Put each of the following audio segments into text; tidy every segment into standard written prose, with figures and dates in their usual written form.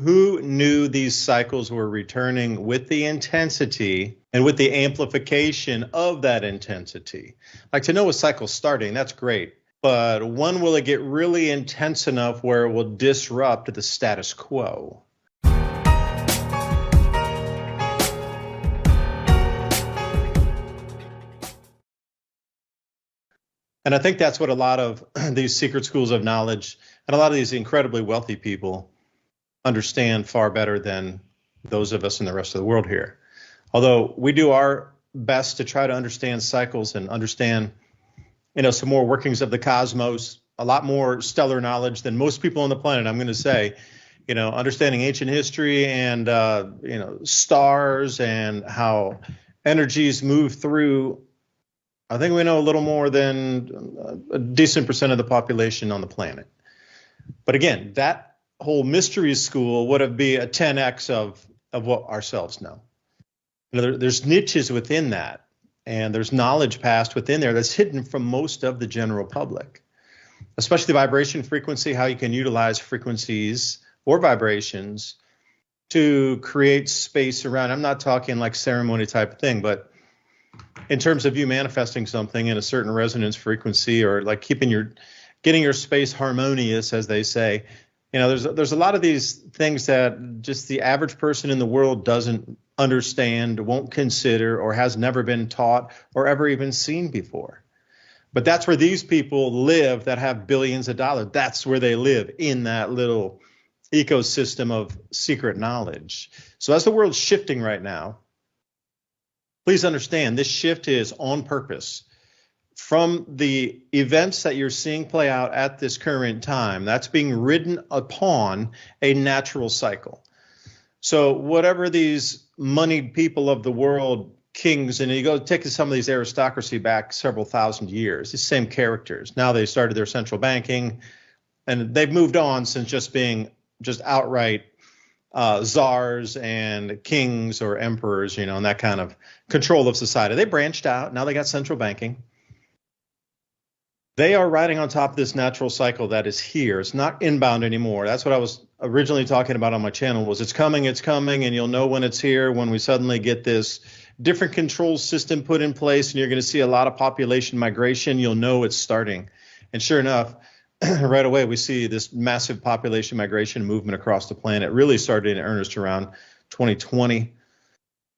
Who knew these cycles were returning with the intensity and with the amplification of that intensity? Like, to know a cycle's starting, that's great. But when will it get really intense enough where it will disrupt the status quo? And I think that's what a lot of these secret schools of knowledge and a lot of these incredibly wealthy people understand far better than those of us in the rest of the world here. Although we do our best to try to understand cycles and understand, some more workings of the cosmos, a lot more stellar knowledge than most people on the planet, I'm going to say, understanding ancient history and, stars and how energies move through. I think we know a little more than a decent percent of the population on the planet. But again, that whole mystery school would be a 10x of what ourselves know. There's niches within that, and there's knowledge passed within there that's hidden from most of the general public, especially vibration frequency, how you can utilize frequencies or vibrations to create space around. I'm not talking like ceremony type of thing, but in terms of you manifesting something in a certain resonance frequency, or like getting your space harmonious, as they say. There's a lot of these things that just the average person in the world doesn't understand, won't consider, or has never been taught or ever even seen before. But that's where these people live that have billions of dollars. That's where they live, in that little ecosystem of secret knowledge. So as the world's shifting right now, please understand this shift is on purpose. From the events that you're seeing play out at this current time, that's being ridden upon a natural cycle. So whatever these moneyed people of the world, kings, and you go take some of these aristocracy back several thousand years, the same characters. Now they started their central banking, and they've moved on since just being outright czars and kings or emperors, and that kind of control of society. They branched out. Now they got central banking. They are riding on top of this natural cycle that is here. It's not inbound anymore. That's what I was originally talking about on my channel, was it's coming, and you'll know when it's here, when we suddenly get this different control system put in place, and you're going to see a lot of population migration. You'll know it's starting. And sure enough, right away, we see this massive population migration movement across the planet really started in earnest around 2020.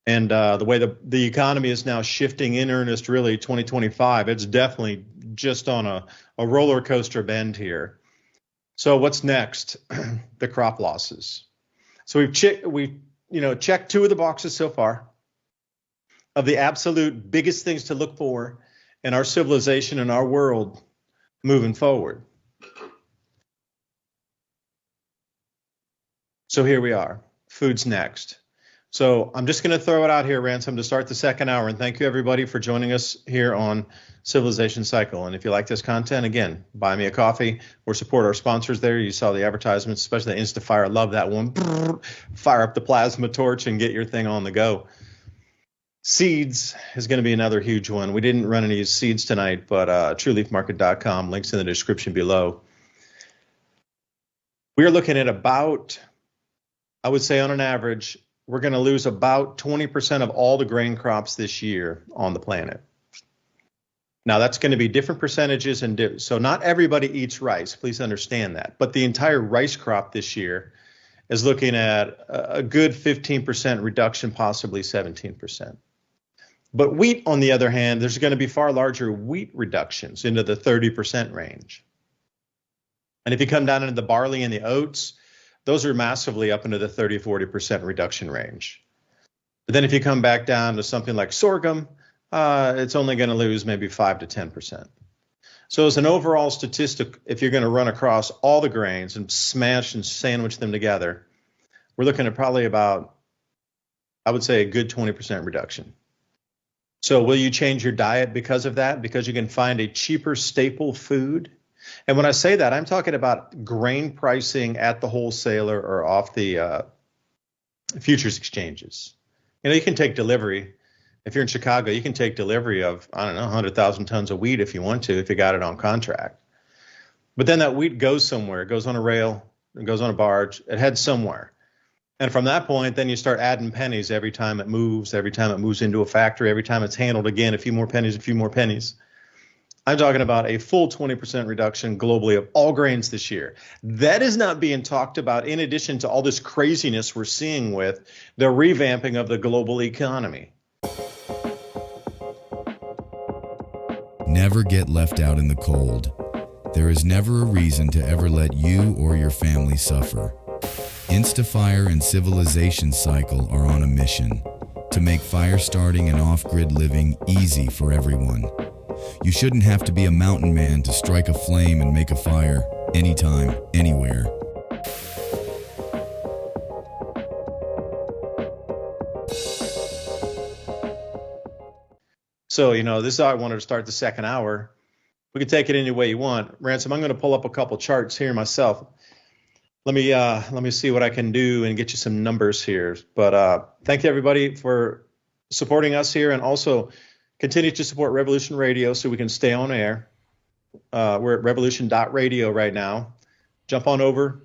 And the way the economy is now shifting in earnest, really 2025, it's definitely just on a roller coaster bend here. So what's next? The crop losses. So we've checked two of the boxes so far of the absolute biggest things to look for in our civilization and our world moving forward. So here we are. Food's next. So I'm just going to throw it out here, Ransom, to start the second hour. And thank you, everybody, for joining us here on Civilization Cycle. And if you like this content, again, buy me a coffee or support our sponsors there. You saw the advertisements, especially the Instafire. Love that one. Fire up the plasma torch and get your thing on the go. Seeds is going to be another huge one. We didn't run any seeds tonight, but trueleafmarket.com, links in the description below. We are looking at about, I would say on an average, we're going to lose about 20% of all the grain crops this year on the planet. Now, that's going to be different percentages, and so not everybody eats rice. Please understand that. But the entire rice crop this year is looking at a good 15% reduction, possibly 17%. But wheat, on the other hand, there's going to be far larger wheat reductions into the 30% range. And if you come down into the barley and the oats, those are massively up into the 30-40% reduction range. But then if you come back down to something like sorghum, it's only going to lose maybe 5 to 10%. So as an overall statistic, if you're going to run across all the grains and smash and sandwich them together, we're looking at probably about, I would say, a good 20% reduction. So will you change your diet because of that? Because you can find a cheaper staple food? And when I say that, I'm talking about grain pricing at the wholesaler or off the futures exchanges. You can take delivery. If you're in Chicago, you can take delivery of, 100,000 tons of wheat if you want to, if you got it on contract. But then that wheat goes somewhere. It goes on a rail, it goes on a barge, it heads somewhere. And from that point, then you start adding pennies every time it moves, every time it moves into a factory, every time it's handled again, a few more pennies, a few more pennies. I'm talking about a full 20% reduction globally of all grains this year. That is not being talked about in addition to all this craziness we're seeing with the revamping of the global economy. Never get left out in the cold. There is never a reason to ever let you or your family suffer. Instafire and Civilization Cycle are on a mission to make fire starting and off-grid living easy for everyone. You shouldn't have to be a mountain man to strike a flame and make a fire anytime, anywhere. So, this is how I wanted to start the second hour. We can take it any way you want. Ransom, I'm going to pull up a couple charts here myself. Let me see what I can do and get you some numbers here. But thank you, everybody, for supporting us here, and also continue to support Revolution Radio so we can stay on air. We're at revolution.radio right now. Jump on over.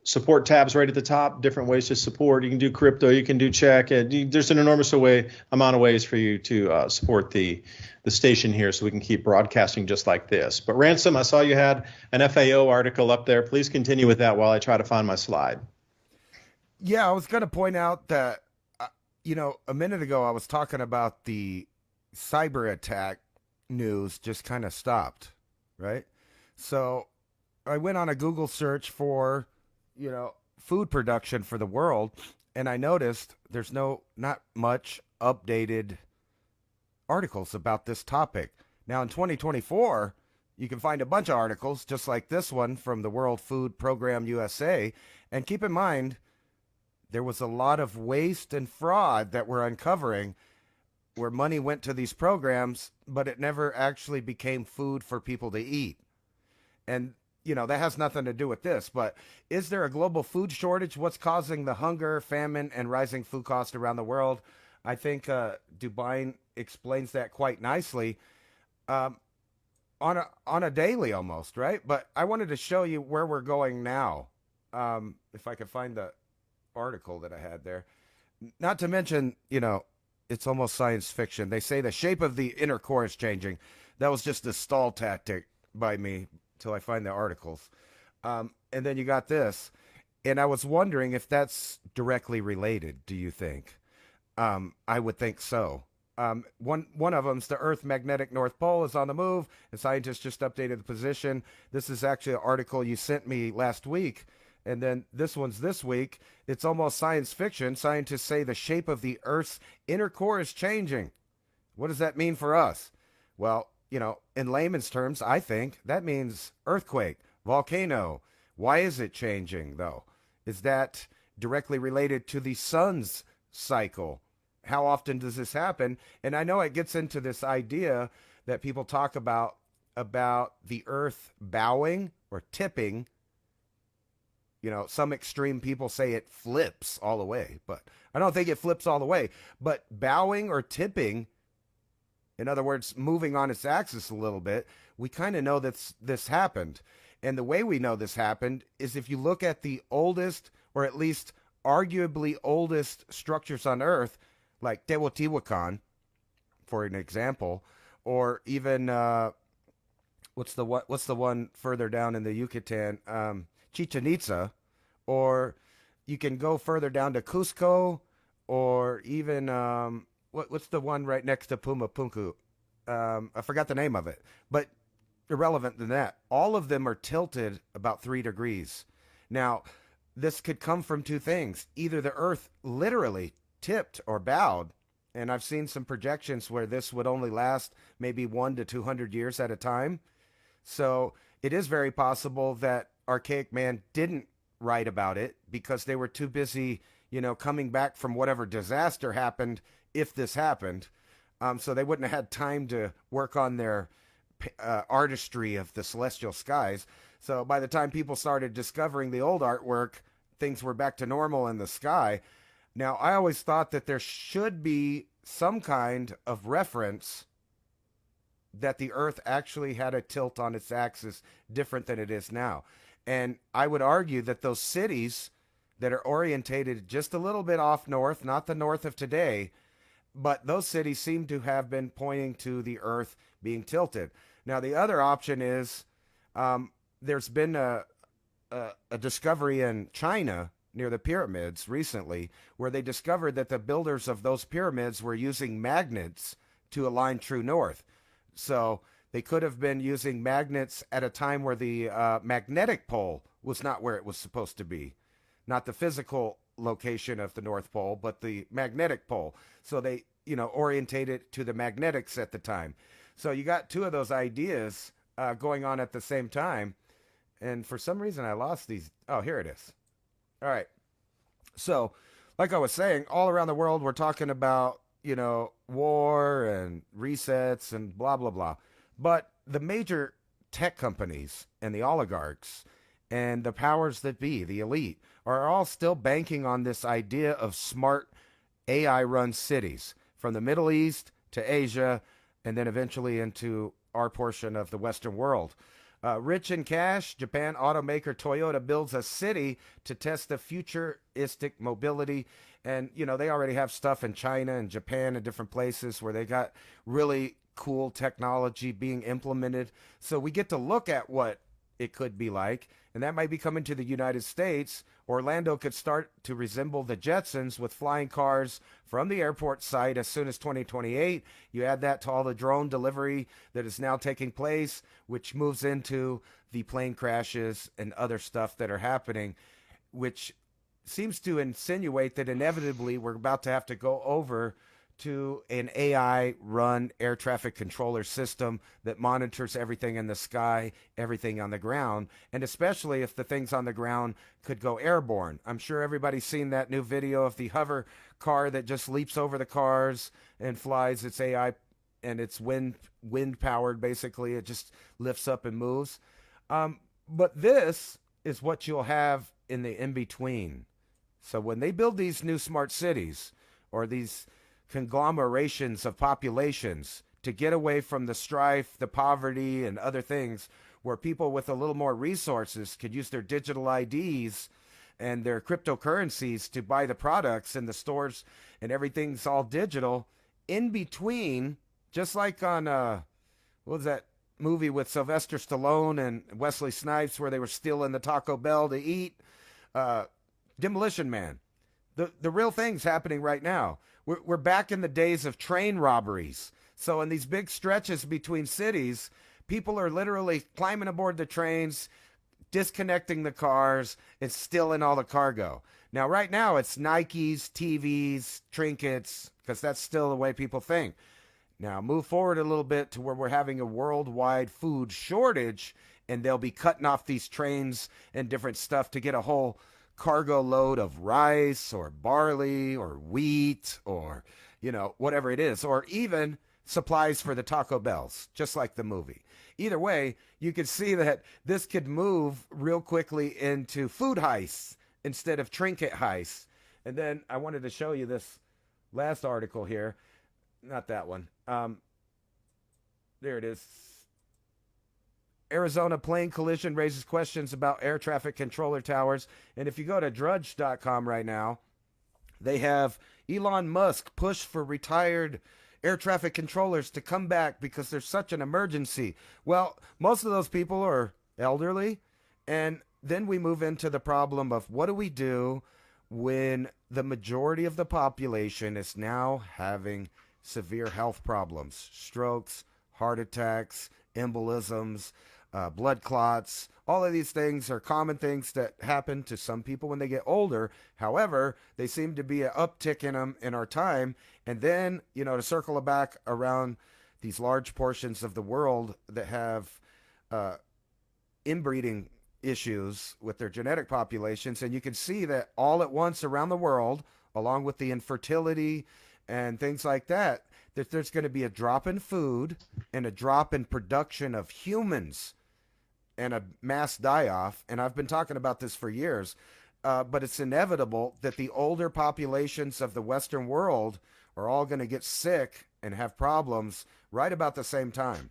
Support tabs right at the top. Different ways to support. You can do crypto. You can do check. There's an enormous amount of ways for you to support the station here so we can keep broadcasting just like this. But Ransom, I saw you had an FAO article up there. Please continue with that while I try to find my slide. Yeah, I was going to point out that, a minute ago I was talking about the cyber attack news just kind of stopped, right? So I went on a Google search for, food production for the world, and I noticed there's not much updated articles about this topic. Now in 2024, you can find a bunch of articles just like this one from the World Food Program USA, and keep in mind there was a lot of waste and fraud that we're uncovering where money went to these programs, but it never actually became food for people to eat. And that has nothing to do with this, but is there a global food shortage? What's causing the hunger, famine, and rising food costs around the world? I think Dubai explains that quite nicely on a daily almost, right? But I wanted to show you where we're going now. If I could find the article that I had there. Not to mention, it's almost science fiction. They say the shape of the inner core is changing. That was just a stall tactic by me till I find the articles. And then you got this. And I was wondering if that's directly related, do you think? I would think so. One of them's the Earth magnetic North Pole is on the move, and scientists just updated the position. This is actually an article you sent me last week, and then this one's this week. It's almost science fiction. Scientists say the shape of the Earth's inner core is changing. What does that mean for us? Well, in layman's terms, I think that means earthquake, volcano. Why is it changing, though? Is that directly related to the sun's cycle? How often does this happen? And I know it gets into this idea that people talk about the earth bowing or tipping. Some extreme people say it flips all the way, but I don't think it flips all the way. But bowing or tipping, in other words, moving on its axis a little bit, we kind of know that this happened. And the way we know this happened is if you look at the oldest, or at least arguably oldest structures on Earth, like Teotihuacan, for an example, or even what's the one further down in the Yucatan, Chichen Itza, or you can go further down to Cusco, or even what's the one right next to Pumapunku? I forgot the name of it, but irrelevant than that. All of them are tilted about 3 degrees. Now, this could come from two things. Either the Earth literally tipped or bowed, and I've seen some projections where this would only last maybe 1 to 200 years at a time. So it is very possible that archaic man didn't write about it because they were too busy, coming back from whatever disaster happened, if this happened. So they wouldn't have had time to work on their artistry of the celestial skies. So by the time people started discovering the old artwork, things were back to normal in the sky. Now, I always thought that there should be some kind of reference that the Earth actually had a tilt on its axis different than it is now. And I would argue that those cities that are orientated just a little bit off north, not the north of today, but those cities seem to have been pointing to the Earth being tilted. Now, the other option is there's been a discovery in China near the pyramids recently where they discovered that the builders of those pyramids were using magnets to align true north. So they could have been using magnets at a time where the magnetic pole was not where it was supposed to be, not the physical location of the North Pole, but the magnetic pole. So they, orientated to the magnetics at the time. So you got two of those ideas going on at the same time. And for some reason, I lost these. Oh, here it is. All right. So, like I was saying, all around the world, we're talking about, war and resets and blah, blah, blah. But the major tech companies and the oligarchs and the powers that be, the elite, are all still banking on this idea of smart AI-run cities from the Middle East to Asia and then eventually into our portion of the Western world. Rich in cash, Japan automaker Toyota builds a city to test the futuristic mobility. And, they already have stuff in China and Japan and different places where they got really cool technology being implemented. So we get to look at what it could be like. And that might be coming to the United States. Orlando could start to resemble the Jetsons with flying cars from the airport site as soon as 2028. You add that to all the drone delivery that is now taking place, which moves into the plane crashes and other stuff that are happening, which seems to insinuate that inevitably we're about to have to go over to an AI-run air traffic controller system that monitors everything in the sky, everything on the ground, and especially if the things on the ground could go airborne. I'm sure everybody's seen that new video of the hover car that just leaps over the cars and flies. It's AI, and it's wind-powered, basically. It just lifts up and moves. But this is what you'll have in the in-between. So when they build these new smart cities or these conglomerations of populations to get away from the strife, the poverty, and other things, where people with a little more resources could use their digital IDs and their cryptocurrencies to buy the products in the stores, and everything's all digital. In between, just like on what was that movie with Sylvester Stallone and Wesley Snipes where they were stealing the Taco Bell to eat, Demolition Man. The real thing's happening right now. We're back in the days of train robberies. So in these big stretches between cities, people are literally climbing aboard the trains, disconnecting the cars, and stealing all the cargo. Now, right now, it's Nikes, TVs, trinkets, because that's still the way people think. Now, move forward a little bit to where we're having a worldwide food shortage, and they'll be cutting off these trains and different stuff to get a whole cargo load of rice or barley or wheat or, whatever it is, or even supplies for the Taco Bells, just like the movie. Either way, you can see that this could move real quickly into food heists instead of trinket heists. And then I wanted to show you this last article here. Not that one. There it is. Arizona plane collision raises questions about air traffic controller towers. And if you go to drudge.com right now, they have Elon Musk push for retired air traffic controllers to come back because there's such an emergency. Well, most of those people are elderly. And then we move into the problem of what do we do when the majority of the population is now having severe health problems, strokes, heart attacks, embolisms, blood clots. All of these things are common things that happen to some people when they get older. However, they seem to be an uptick in them in our time. And then, to circle back around these large portions of the world that have inbreeding issues with their genetic populations. And you can see that all at once around the world, along with the infertility and things like that, that there's going to be a drop in food and a drop in production of humans and a mass die-off. And I've been talking about this for years, but it's inevitable that the older populations of the Western world are all going to get sick and have problems right about the same time.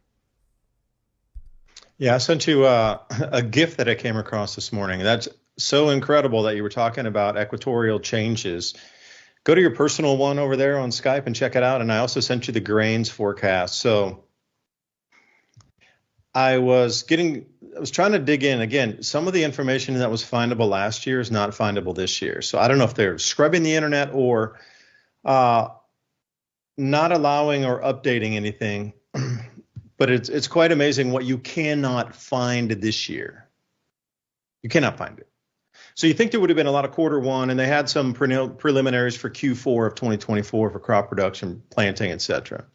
Yeah, I sent you a GIF that I came across this morning. That's so incredible that you were talking about equatorial changes. Go to your personal one over there on Skype and check it out. And I also sent you the grains forecast. So I was trying to dig in again. Some of the information that was findable last year is not findable this year. So I don't know if they're scrubbing the internet or not allowing or updating anything. But it's quite amazing what you cannot find this year. You cannot find it. So you think there would have been a lot of quarter one, and they had some preliminaries for Q4 of 2024 for crop production, planting, etc.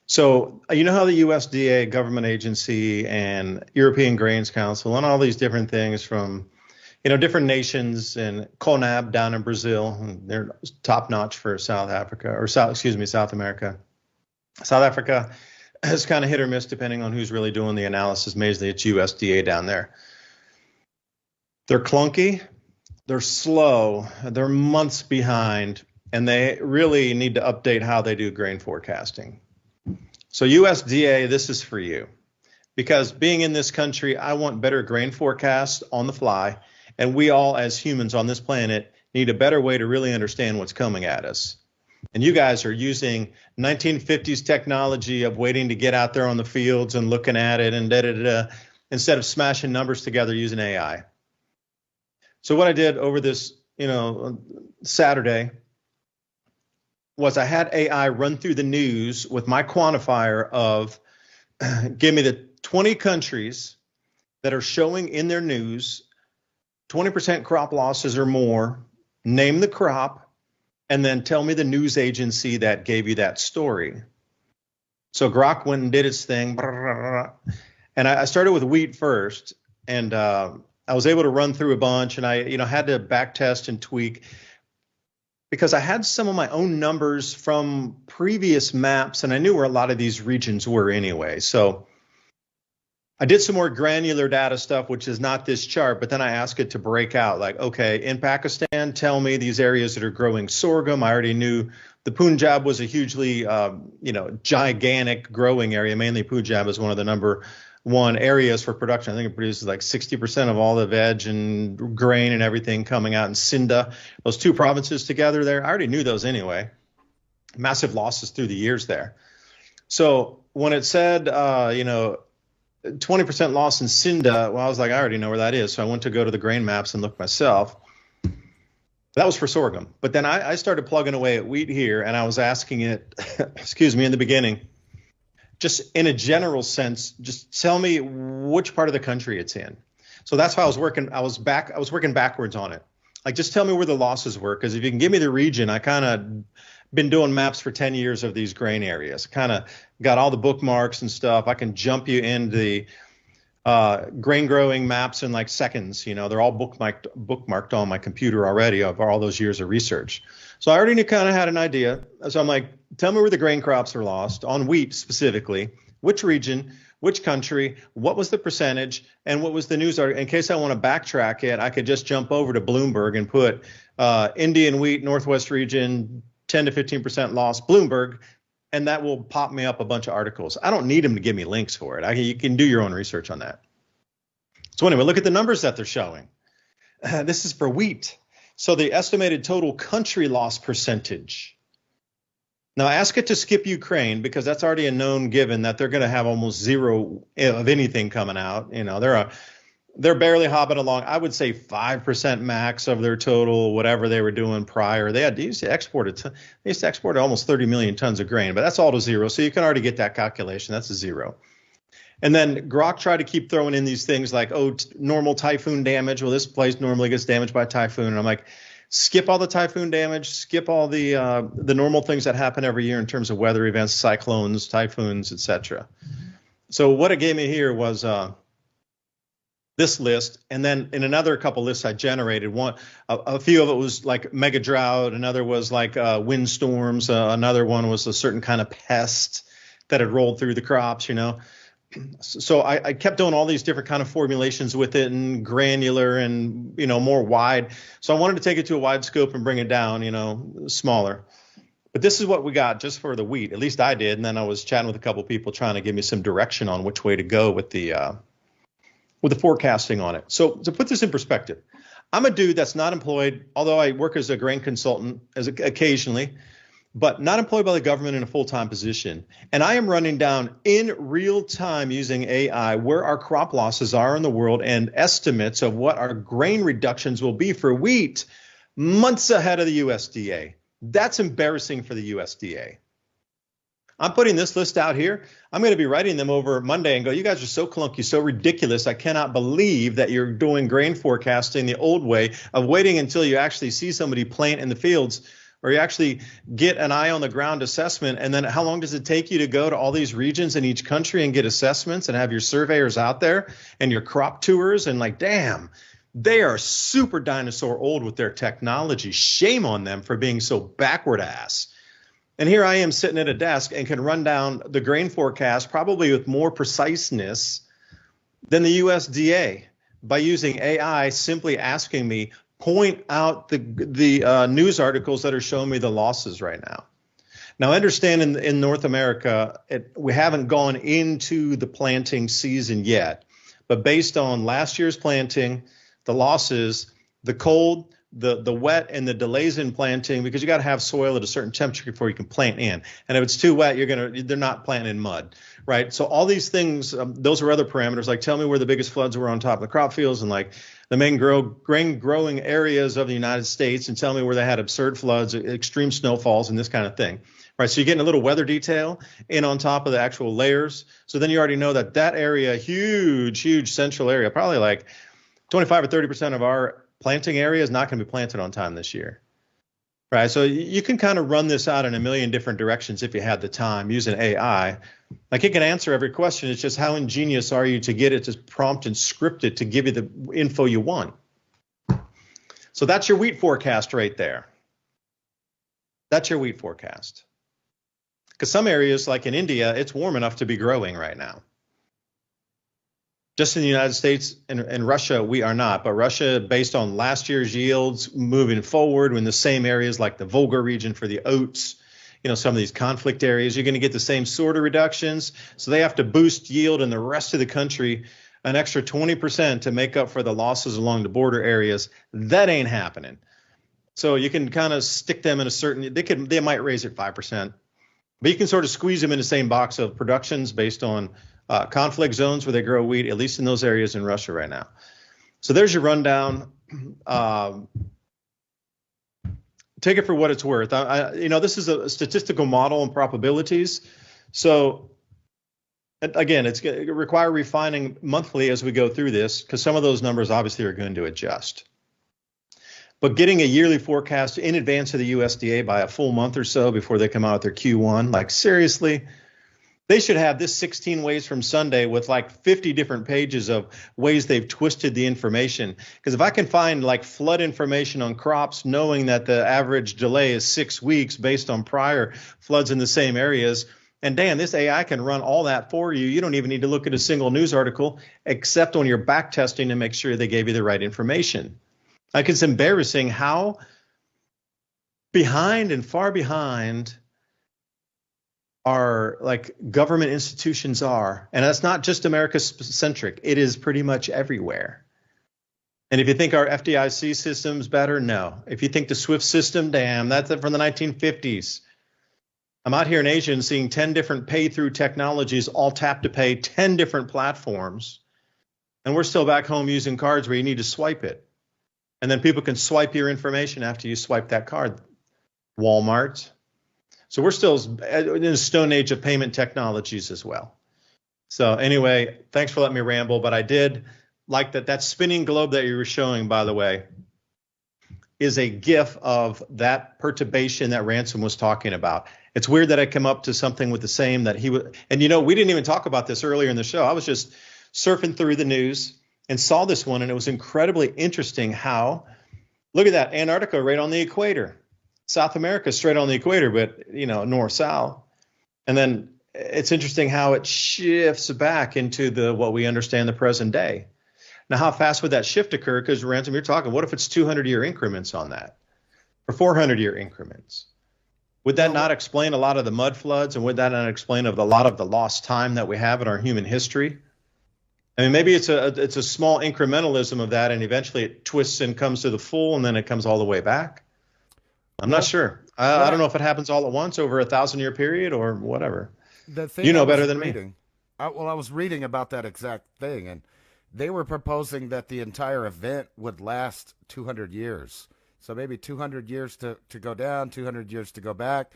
So you know how the USDA, government agency, and European Grains Council, and all these different things from, different nations, and CONAB down in Brazil, and they're top notch for South America. South Africa is kind of hit or miss depending on who's really doing the analysis. Mainly it's USDA down there. They're clunky, they're slow, they're months behind, and they really need to update how they do grain forecasting. So USDA, this is for you. Because being in this country, I want better grain forecasts on the fly, and we all as humans on this planet need a better way to really understand what's coming at us. And you guys are using 1950s technology of waiting to get out there on the fields and looking at it and instead of smashing numbers together using AI. So what I did over this, Saturday was I had AI run through the news with my quantifier of give me the 20 countries that are showing in their news 20% crop losses or more, name the crop, and then tell me the news agency that gave you that story. So Grok went and did its thing. And I started with wheat first, and I was able to run through a bunch, and I, had to back test and tweak because I had some of my own numbers from previous maps, and I knew where a lot of these regions were anyway. So I did some more granular data stuff, which is not this chart, but then I asked it to break out like, okay, in Pakistan, tell me these areas that are growing sorghum. I already knew the Punjab was a hugely, gigantic growing area. Mainly Punjab is one of the number one areas for production. I think it produces like 60% of all the veg and grain and everything coming out in Sindh. Those two provinces together there, I already knew those anyway. Massive losses through the years there. So when it said, 20% loss in Sindh, well, I was like, I already know where that is. So I went to go to the grain maps and look myself. That was for sorghum. But then I started plugging away at wheat here, and I was asking it, in the beginning, just in a general sense, just tell me which part of the country it's in. So that's how I was working. I was working backwards on it. Like, just tell me where the losses were. Because if you can give me the region, I kind of been doing maps for 10 years of these grain areas. Kind of got all the bookmarks and stuff. I can jump you into the grain growing maps in like seconds. They're all bookmarked on my computer already of all those years of research. So I already kind of had an idea. So I'm like, tell me where the grain crops are lost on wheat specifically, which region, which country, what was the percentage, and what was the news article. In case I want to backtrack it, I could just jump over to Bloomberg and put Indian wheat, Northwest region, 10 to 15% loss, Bloomberg, and that will pop me up a bunch of articles. I don't need them to give me links for it. You can do your own research on that. So anyway, look at the numbers that they're showing. This is for wheat. So the estimated total country loss percentage. Now ask it to skip Ukraine because that's already a known given that they're going to have almost zero of anything coming out. They're barely hopping along. I would say 5% max of their total, whatever they were doing prior. They used to export almost 30 million tons of grain, but that's all to zero. So you can already get that calculation. That's a zero. And then Grok tried to keep throwing in these things like, normal typhoon damage. Well, this place normally gets damaged by typhoon. And I'm like, skip all the typhoon damage, skip all the normal things that happen every year in terms of weather events, cyclones, typhoons, etc. So what it gave me here was this list, and then in another couple lists I generated, a few of it was like mega drought, another was like windstorms, another one was a certain kind of pest that had rolled through the crops, So I kept doing all these different kind of formulations with it and granular and, more wide. So I wanted to take it to a wide scope and bring it down, smaller. But this is what we got just for the wheat. At least I did. And then I was chatting with a couple of people trying to give me some direction on which way to go with the with the forecasting on it. So to put this in perspective, I'm a dude that's not employed, although I work as a grain consultant occasionally, but not employed by the government in a full-time position. And I am running down in real time using AI where our crop losses are in the world and estimates of what our grain reductions will be for wheat months ahead of the USDA. That's embarrassing for the USDA. I'm putting this list out here. I'm going to be writing them over Monday and go, you guys are so clunky, so ridiculous. I cannot believe that you're doing grain forecasting the old way of waiting until you actually see somebody plant in the fields, or you actually get an eye on the ground assessment. And then how long does it take you to go to all these regions in each country and get assessments and have your surveyors out there and your crop tours? And like, damn, they are super dinosaur old with their technology. Shame on them for being so backward ass. And here I am sitting at a desk and can run down the grain forecast probably with more preciseness than the USDA by using AI, simply asking me, point out the news articles that are showing me the losses right now. Now, understand in North America, we haven't gone into the planting season yet, but based on last year's planting, the losses, the cold, the wet, and the delays in planting, because you got to have soil at a certain temperature before you can plant in. And if it's too wet, they're not planting in mud, right? So all these things, those are other parameters. Like, tell me where the biggest floods were on top of the crop fields and like the main grain growing areas of the United States, and tell me where they had absurd floods, extreme snowfalls, and this kind of thing, right? So you're getting a little weather detail in on top of the actual layers. So then you already know that area, huge central area, probably like 25 or 30% of our planting area is not going to be planted on time this year, right? So you can kind of run this out in a million different directions if you had the time using AI. Like, it can answer every question. It's just how ingenious are you to get it to prompt and script it to give you the info you want. So that's your wheat forecast right there. That's your wheat forecast. Because some areas, like in India, it's warm enough to be growing right now. Just in the United States and Russia, we are not. But Russia, based on last year's yields moving forward in the same areas like the Volga region for the oats, some of these conflict areas, you're going to get the same sort of reductions. So they have to boost yield in the rest of the country an extra 20% to make up for the losses along the border areas. That ain't happening. So you can kind of stick them in a certain, they might raise it 5%, but you can sort of squeeze them in the same box of productions based on conflict zones where they grow wheat, at least in those areas in Russia right now. So there's your rundown. Take it for what it's worth. This is a statistical model and probabilities. So again, it's going to require refining monthly as we go through this, because some of those numbers obviously are going to adjust. But getting a yearly forecast in advance of the USDA by a full month or so before they come out with their Q1, like, seriously, they should have this 16 ways from Sunday with like 50 different pages of ways they've twisted the information. Because if I can find like flood information on crops, knowing that the average delay is 6 weeks based on prior floods in the same areas, and Dan, this AI can run all that for you. You don't even need to look at a single news article except on your back testing to make sure they gave you the right information. Like, it's embarrassing how behind and far behind our like government institutions are. And that's not just America centric. It is pretty much everywhere. And if you think our FDIC system's better, no. If you think the SWIFT system, damn, that's from the 1950s. I'm out here in Asia and seeing 10 different pay-through technologies, all tap to pay, 10 different platforms. And we're still back home using cards where you need to swipe it. And then people can swipe your information after you swipe that card. Walmart. So we're still in a stone age of payment technologies as well. So anyway, thanks for letting me ramble, but I did like that spinning globe that you were showing, by the way, is a GIF of that perturbation that Ransom was talking about. It's weird that I come up to something with the same that he would, and we didn't even talk about this earlier in the show. I was just surfing through the news and saw this one, and it was incredibly interesting how, look at that, Antarctica right on the equator. South America straight on the equator, but north-south. And then it's interesting how it shifts back into what we understand the present day. Now, how fast would that shift occur? Because Ransom, you're talking, what if it's 200-year increments on that, or 400-year increments? Would that not explain a lot of the mud floods, and would that not explain a lot of the lost time that we have in our human history? I mean, maybe it's a small incrementalism of that, and eventually it twists and comes to the full, and then it comes all the way back. I'm not sure. I don't know if it happens all at once over 1,000-year period or whatever. The thing You know I was better than me. reading, I was reading about that exact thing, and they were proposing that the entire event would last 200 years. So maybe 200 years to go down, 200 years to go back.